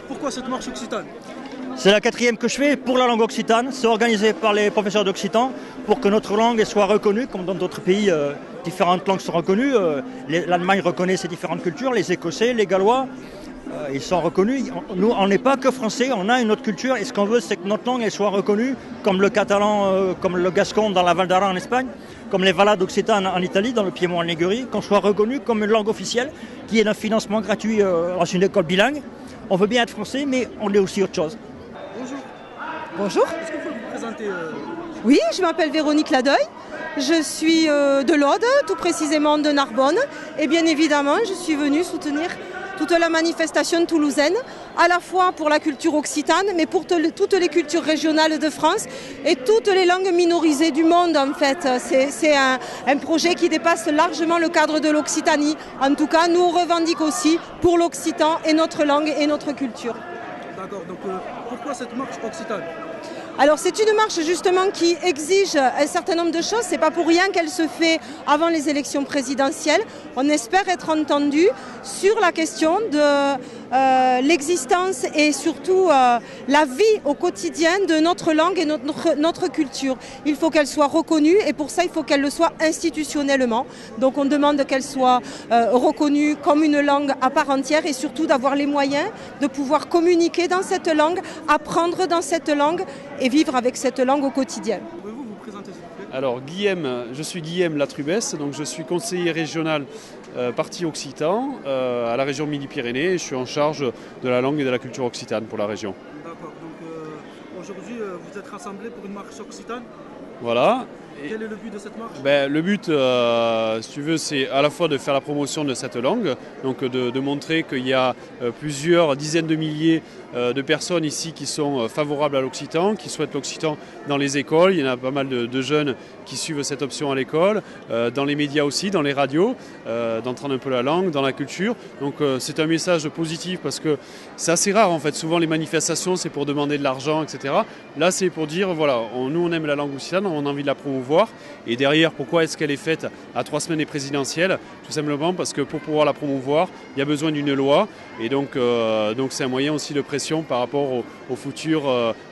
Pourquoi cette marche occitane? C'est la 4e que je fais pour la langue occitane. C'est organisé par les professeurs d'occitan pour que notre langue soit reconnue, comme dans d'autres pays, différentes langues sont reconnues. L'Allemagne reconnaît ses différentes cultures, les Écossais, les Gallois, ils sont reconnus. Nous, on n'est pas que français, on a une autre culture et ce qu'on veut, c'est que notre langue elle soit reconnue, comme le catalan, comme le gascon dans la Val d'Aran en Espagne, comme les Valades occitanes en Italie, dans le Piémont en Ligurie, qu'on soit reconnu comme une langue officielle qui est d'un financement gratuit dans une école bilingue. On veut bien être français, mais on est aussi autre chose. Bonjour. Bonjour. Est-ce que vous pouvez vous présenter Oui, je m'appelle Véronique Ladeuil. Je suis de l'Aude, tout précisément de Narbonne. Et bien évidemment, je suis venue soutenir toute la manifestation toulousaine, à la fois pour la culture occitane, mais pour toutes les cultures régionales de France et toutes les langues minorisées du monde en fait. C'est un projet qui dépasse largement le cadre de l'Occitanie. En tout cas, nous on revendique aussi pour l'occitan et notre langue et notre culture. D'accord, donc pourquoi cette marche occitane? Alors c'est une marche justement qui exige un certain nombre de choses, c'est pas pour rien qu'elle se fait avant les élections présidentielles. On espère être entendu sur la question de l'existence et surtout la vie au quotidien de notre langue et notre culture. Il faut qu'elle soit reconnue et pour ça il faut qu'elle le soit institutionnellement. Donc on demande qu'elle soit reconnue comme une langue à part entière et surtout d'avoir les moyens de pouvoir communiquer dans cette langue, apprendre dans cette langue et vivre avec cette langue au quotidien. Pouvez-vous vous présenter s'il vous plaît? Alors je suis Guillaume Latrubès, donc je suis conseiller régional parti occitan à la région Midi-Pyrénées et je suis en charge de la langue et de la culture occitane pour la région. D'accord, donc aujourd'hui vous êtes rassemblés pour une marche occitane. Voilà. Quel est le but de cette marche? Le but, si tu veux, c'est à la fois de faire la promotion de cette langue, donc de montrer qu'il y a plusieurs dizaines de milliers de personnes ici qui sont favorables à l'occitan, qui souhaitent l'occitan dans les écoles. Il y en a pas mal de jeunes qui suivent cette option à l'école, dans les médias aussi, dans les radios, d'entendre un peu la langue, dans la culture. Donc c'est un message positif parce que c'est assez rare en fait. Souvent les manifestations c'est pour demander de l'argent, etc. Là c'est pour dire voilà, nous on aime la langue occitane, on a envie de la promouvoir. Et derrière, pourquoi est-ce qu'elle est faite à 3 semaines des présidentielles? Tout simplement parce que pour pouvoir la promouvoir, il y a besoin d'une loi. Et donc c'est un moyen aussi de pression par rapport au futur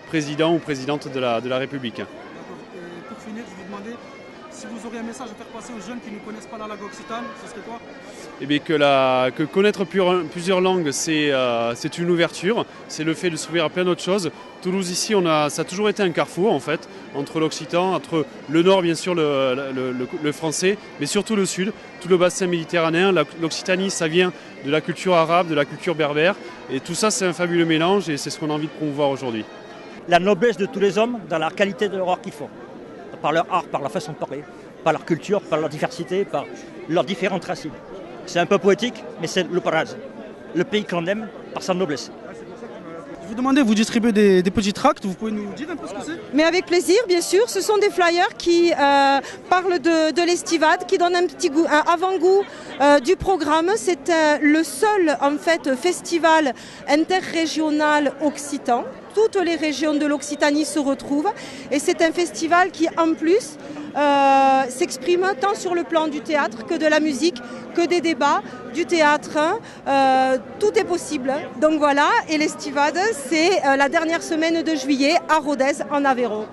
président ou présidente de la République. D'accord. Et pour finir, je vais vous demander si vous aurez un message à faire passer aux jeunes qui ne connaissent pas la langue occitane, ce serait quoi? Eh bien, que connaître plusieurs langues, c'est une ouverture, c'est le fait de s'ouvrir à plein d'autres choses. Toulouse ici, ça a toujours été un carrefour en fait, entre l'occitan, entre le nord bien sûr le français, mais surtout le sud, tout le bassin méditerranéen. L'Occitanie, ça vient de la culture arabe, de la culture berbère, et tout ça c'est un fabuleux mélange et c'est ce qu'on a envie de promouvoir aujourd'hui. La noblesse de tous les hommes dans la qualité de leur art qu'ils font, par leur art, par leur façon de parler, par leur culture, par leur diversité, par leurs différentes racines. C'est un peu poétique, mais c'est le Paradise, le pays qu'on aime par sa noblesse. Je vous demandais, vous distribuez des petits tracts, vous pouvez nous dire un peu ce que c'est? Mais avec plaisir, bien sûr. Ce sont des flyers qui parlent de l'Estivade, qui donnent un petit goût, un avant-goût du programme. C'est le seul en fait festival interrégional occitan. Toutes les régions de l'Occitanie se retrouvent et c'est un festival qui en plus s'exprime tant sur le plan du théâtre que de la musique, que des débats, du théâtre, tout est possible. Donc voilà, et l'Estivade, c'est la dernière semaine de juillet à Rodez en Aveyron.